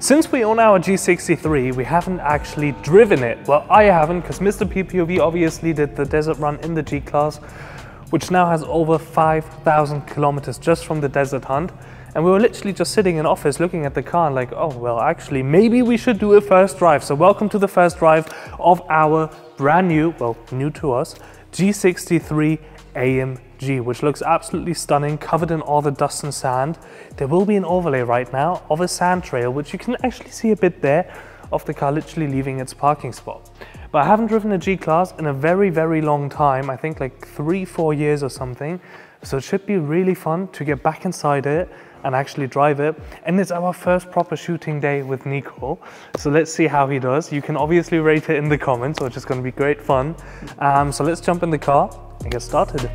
Since we own our G63, we haven't actually driven it. Well, I haven't, because Mr.PPOV obviously did the desert run in the G-Class, which now has over 5,000 kilometers just from the desert hunt. And we were literally just sitting in office looking at the car and like, oh, well, actually, maybe we should do a first drive. So welcome to the first drive of our brand new, well, new to us, G63 AMG, which looks absolutely stunning, covered in all the dust and sand. There will be an overlay right now of a sand trail, which you can actually see a bit there of the car literally leaving its parking spot. But I haven't driven a G-Class in a very, very long time. I think like 3-4 years or something. So it should be really fun to get back inside it and actually drive it. And it's our first proper shooting day with Nico. So let's see how he does. You can obviously rate it in the comments, which is going to be great fun. So let's jump in the car and get started.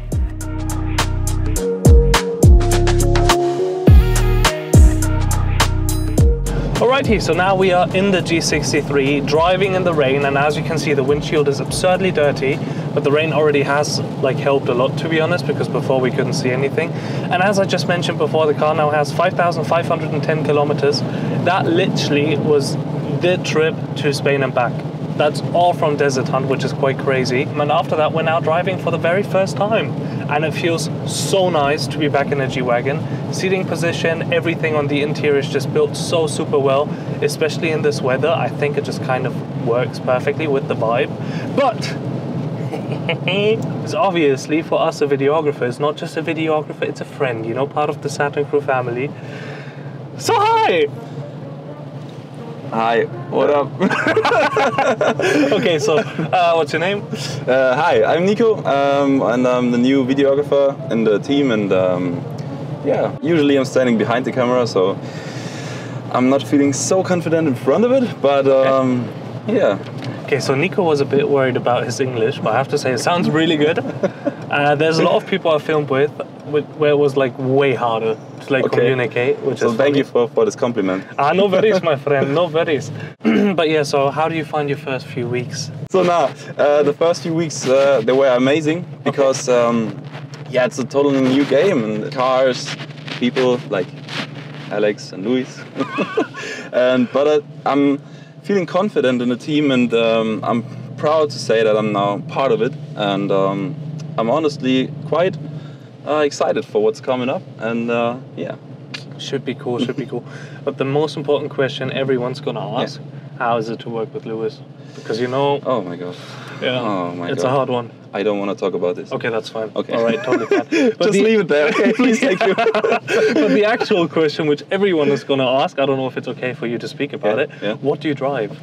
Alrighty, so now we are in the G63, driving in the rain, and as you can see, the windshield is absurdly dirty, but the rain already has like helped a lot, to be honest, because before we couldn't see anything. And as I just mentioned before, the car now has 5,510 kilometers. That literally was the trip to Spain and back. That's all from Desert Hunt, which is quite crazy. And after that, we're now driving for the very first time. And it feels so nice to be back in a G-Wagon. Seating position, everything on the interior is just built so super well, especially in this weather. I think it just kind of works perfectly with the vibe. But it's obviously, for us, a videographer. It's not just a videographer, it's a friend, you know, part of the Satin Crew family. So hi! Hi, what up? Okay, so what's your name? Hi, I'm Nico, and I'm the new videographer in the team, and yeah, usually I'm standing behind the camera, so I'm not feeling so confident in front of it, but yeah. Okay, so Nico was a bit worried about his English, but I have to say it sounds really good. There's a lot of people I filmed with where it was like way harder to like communicate, which so is thank you for this compliment. No worries, my friend, no worries. But yeah, so how do you find your first few weeks? So now, the first few weeks, they were amazing because, yeah, it's a totally new game, and cars, people like Alex and Luis. But I'm feeling confident in the team, and I'm proud to say that I'm now part of it, and I'm honestly quite excited for what's coming up, and yeah. Should be cool, should be cool. But the most important question everyone's gonna ask, how is it to work with Luis? Because you know... Oh my god. Yeah, oh my it's god. a hard one. I don't want to talk about this. Okay, that's fine. Okay. All right, totally fine. But just leave it there, okay? Please, thank you. But the actual question, which everyone is gonna ask, I don't know if it's okay for you to speak about it. Yeah. What do you drive?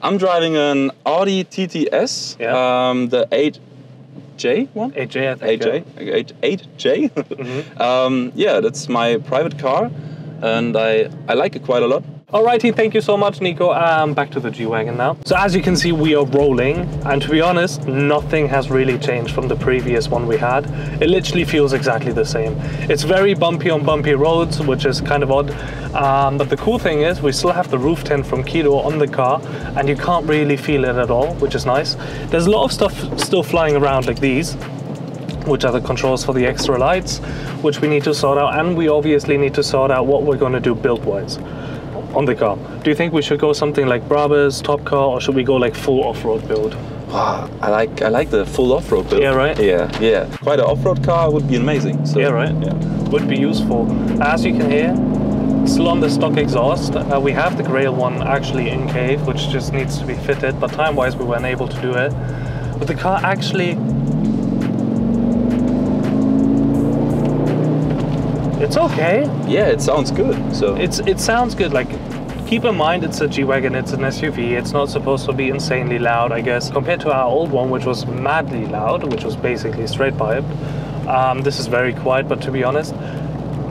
I'm driving an Audi TTS, the 8J one? 8J, I think. 8J? Mm-hmm. Yeah, that's my private car, and I like it quite a lot. Alrighty, thank you so much, Nico. Back to the G-Wagon now. So as you can see, we are rolling, and to be honest, nothing has really changed from the previous one we had. It literally feels exactly the same. It's very bumpy on bumpy roads, which is kind of odd. But the cool thing is we still have the roof tint from Kido on the car, and you can't really feel it at all, which is nice. There's a lot of stuff still flying around like these, which are the controls for the extra lights, which we need to sort out, and we obviously need to sort out what we're going to do build-wise on the car. Do you think we should go something like Brabus, Top Car, or should we go like full off-road build? Wow, I like the full off-road build. Yeah, right? Yeah. Quite an off-road car would be amazing. So, yeah, right? Yeah. Would be useful. As you can hear, still on the stock exhaust. We have the Grail one actually in cave, which just needs to be fitted, but time-wise we weren't able to do it. But the car actually... It's okay. Yeah, it sounds good. So it sounds good. Like, keep in mind it's a G-Wagon, it's an SUV. It's not supposed to be insanely loud, I guess, compared to our old one, which was madly loud, which was basically straight piped. This is very quiet, but to be honest,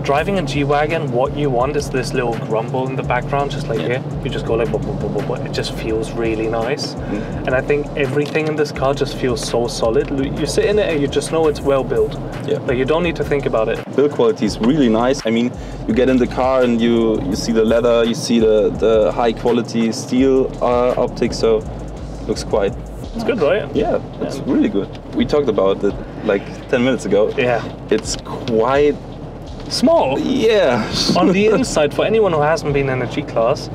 driving a G-Wagon, what you want is this little grumble in the background, just like here. You just go like, blah, blah, blah, blah, blah. It just feels really nice. And I think everything in this car just feels so solid. You sit in it and you just know it's well built. Yeah. Like, you don't need to think about it. Build quality is really nice. I mean, you get in the car and you see the leather, you see the high quality steel optics, so it looks quite... It's good, right? Yeah, it's really good. We talked about it like 10 minutes ago. Yeah. It's quite... small. Yeah. On the inside, for anyone who hasn't been in a G-Class,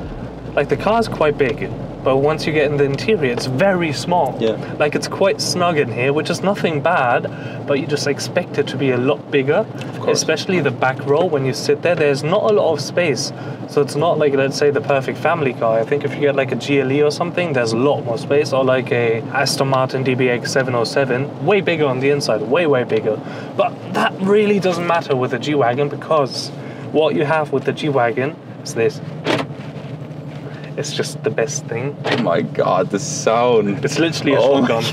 like the car is quite big, but once you get in the interior, it's very small. Yeah. Like it's quite snug in here, which is nothing bad, but you just expect it to be a lot bigger, especially the back row. When you sit there, there's not a lot of space. So it's not like, let's say, the perfect family car. I think if you get like a GLE or something, there's a lot more space, or like a Aston Martin DBX 707, way bigger on the inside, way bigger. But that really doesn't matter with the G-Wagon, because what you have with the G-Wagon is this. It's just the best thing. Oh my god, the sound. It's literally a shotgun.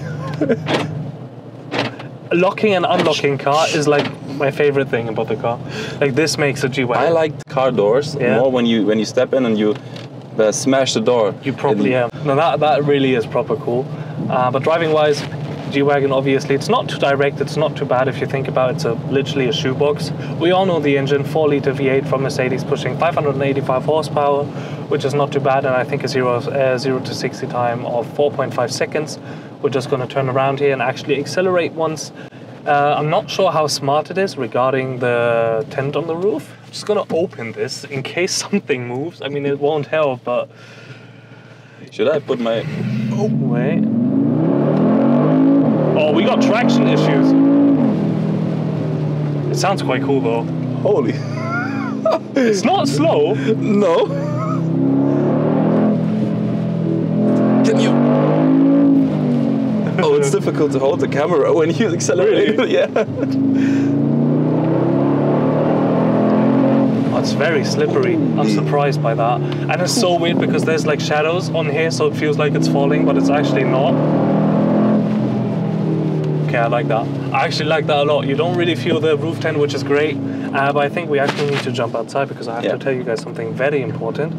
Locking and unlocking car is like my favorite thing about the car. Like this makes a G-Wagon. I like car doors more when you step in and you smash the door. You probably have. No, that really is proper cool. But driving wise, G-Wagon, obviously, it's not too direct, it's not too bad if you think about it. It's literally a shoebox. We all know the engine, 4-litre V8 from Mercedes, pushing 585 horsepower, which is not too bad, and I think a 0 to 60 time of 4.5 seconds. We're just going to turn around here and actually accelerate once. I'm not sure how smart it is regarding the tent on the roof. I'm just going to open this in case something moves. I mean, it won't help, but... Should I put my... Oh, wait. Oh, we got traction issues. It sounds quite cool though. Holy. It's not slow. No. Can you... Oh, it's difficult to hold the camera when you accelerate. Really? Yeah. Oh, it's very slippery. I'm surprised by that. And it's so weird because there's like shadows on here, so it feels like it's falling, but it's actually not. Okay, I like that. I actually like that a lot. You don't really feel the roof tent, which is great. But I think we actually need to jump outside because I have to tell you guys something very important.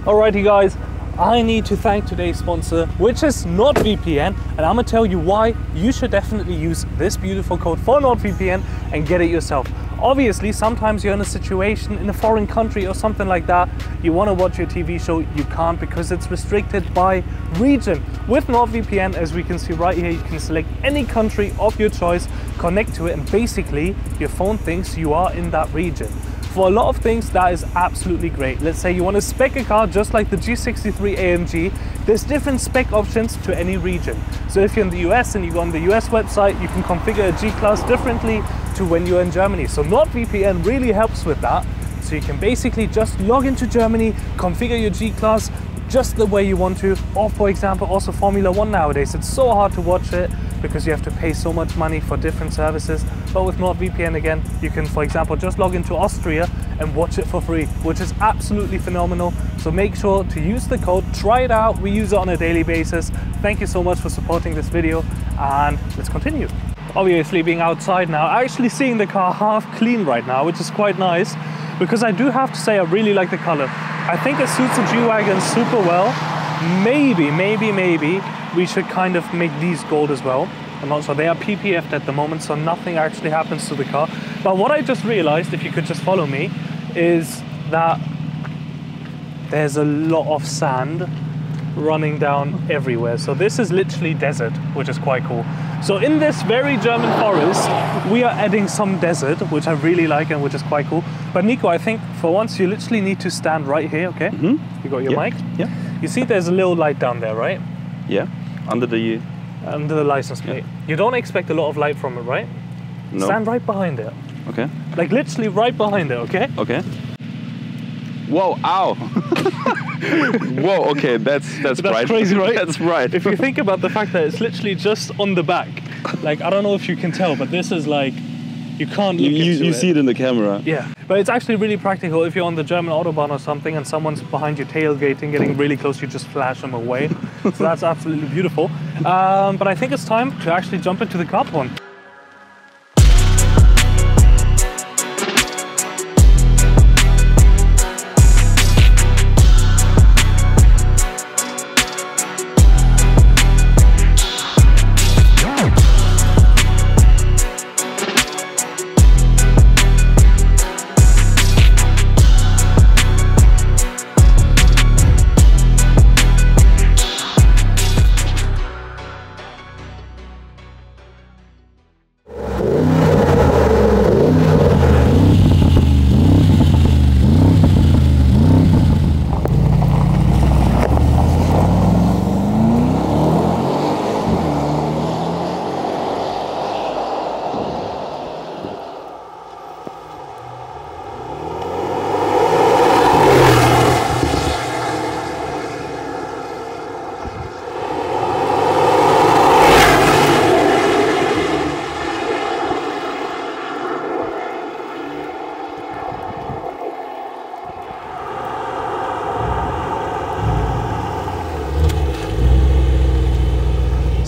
Alrighty guys, I need to thank today's sponsor, which is NordVPN, and I'm gonna tell you why you should definitely use this beautiful code for NordVPN and get it yourself. Obviously, sometimes you're in a situation in a foreign country or something like that, you want to watch your TV show, you can't because it's restricted by region. With NordVPN, as we can see right here, you can select any country of your choice, connect to it, and basically your phone thinks you are in that region. For a lot of things, that is absolutely great. Let's say you want to spec a car just like the G63 AMG, there's different spec options to any region. So if you're in the US and you go on the US website, you can configure a G-Class differently to when you're in Germany. So NordVPN really helps with that. So you can basically just log into Germany, configure your G-Class just the way you want to. Or for example, also Formula 1 nowadays, it's so hard to watch it because you have to pay so much money for different services. But with NordVPN again, you can, for example, just log into Austria and watch it for free, which is absolutely phenomenal. So make sure to use the code, try it out. We use it on a daily basis. Thank you so much for supporting this video, and let's continue. Obviously being outside now, actually seeing the car half clean right now, which is quite nice, because I do have to say I really like the color. I think it suits the G-Wagon super well. Maybe we should kind of make these gold as well. I'm not sure. They are PPF'd at the moment, so nothing actually happens to the car. But what I just realized, if you could just follow me, is that there's a lot of sand running down everywhere. So this is literally desert, which is quite cool. So in this very German forest, we are adding some desert, which I really like and which is quite cool. But Nico, I think for once you literally need to stand right here, okay? You got your mic? Yeah. You see there's a little light down there, right? Yeah, under the license plate. You don't expect a lot of light from it, right? No. Stand right behind it. Okay. Like literally right behind it, okay? Okay. Whoa, ow. Whoa, okay, that's bright. Crazy, right? That's bright. If you think about the fact that it's literally just on the back, like, I don't know if you can tell, but this is like, you can't look into it. You see it in the camera. Yeah, but it's actually really practical if you're on the German Autobahn or something and someone's behind you tailgating, getting really close, you just flash them away. So that's absolutely beautiful. But I think it's time to actually jump into the car one.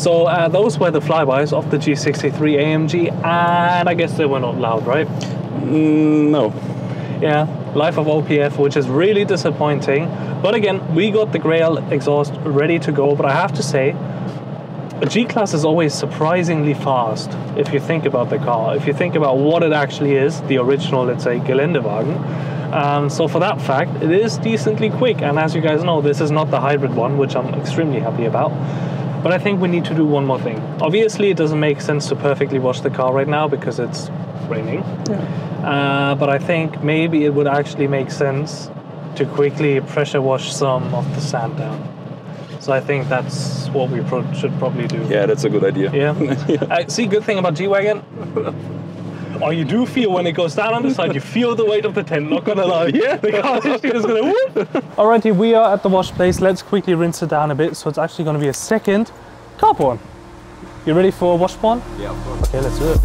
So those were the flybys of the G63 AMG, and I guess they were not loud, right? No. Yeah, life of OPF, which is really disappointing. But again, we got the Grail exhaust ready to go, but I have to say, a G-Class is always surprisingly fast if you think about the car, if you think about what it actually is, the original, let's say, Geländewagen. So for that fact, it is decently quick, and as you guys know, this is not the hybrid one, which I'm extremely happy about. But I think we need to do one more thing. Obviously, it doesn't make sense to perfectly wash the car right now because it's raining. Yeah. But I think maybe it would actually make sense to quickly pressure wash some of the sand down. So I think that's what we should probably do. Yeah, that's a good idea. Yeah. Yeah. See, good thing about G-Wagon. Oh, you do feel when it goes down on the side, you feel the weight of the tent, not gonna lie. Yeah. The car is just gonna whoop. Alrighty, we are at the wash place. Let's quickly rinse it down a bit. So it's actually gonna be a second car porn. You ready for wash porn? Yeah, of course. Okay, let's do it.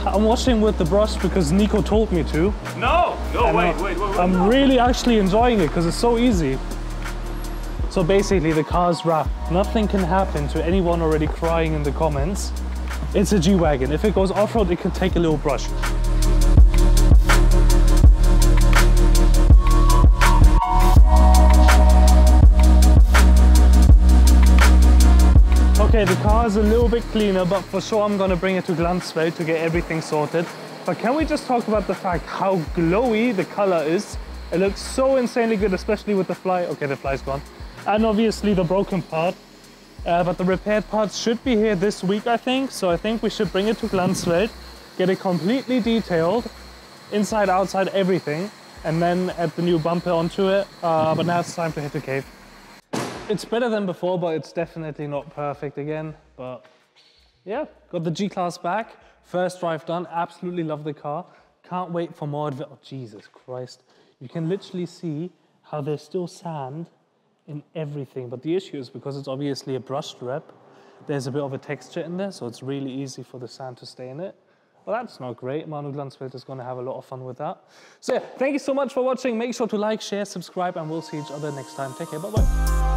I'm washing with the brush because Nico told me to. No, wait. I'm really actually enjoying it because it's so easy. So basically the car's wrapped. Nothing can happen to anyone already crying in the comments. It's a G-Wagon. If it goes off-road, it can take a little brush. Okay, the car is a little bit cleaner, but for sure I'm gonna bring it to Glanzwelt to get everything sorted. But can we just talk about the fact how glowy the color is? It looks so insanely good, especially with the fly. Okay, the fly's gone. And obviously the broken part. But the repaired parts should be here this week, I think. So I think we should bring it to Glanzwelt, get it completely detailed, inside, outside, everything, and then add the new bumper onto it. But now it's time to hit the cave. It's better than before, but it's definitely not perfect again. But yeah, got the G-Class back. First drive done, absolutely love the car. Can't wait for more. Oh, Jesus Christ. You can literally see how there's still sand in everything. But the issue is because it's obviously a brushed wrap, there's a bit of a texture in there, so it's really easy for the sand to stay in it. Well, that's not great. Manu Glanzwelt is going to have a lot of fun with that. So yeah, thank you so much for watching. Make sure to like, share, subscribe, and we'll see each other next time. Take care. Bye-bye.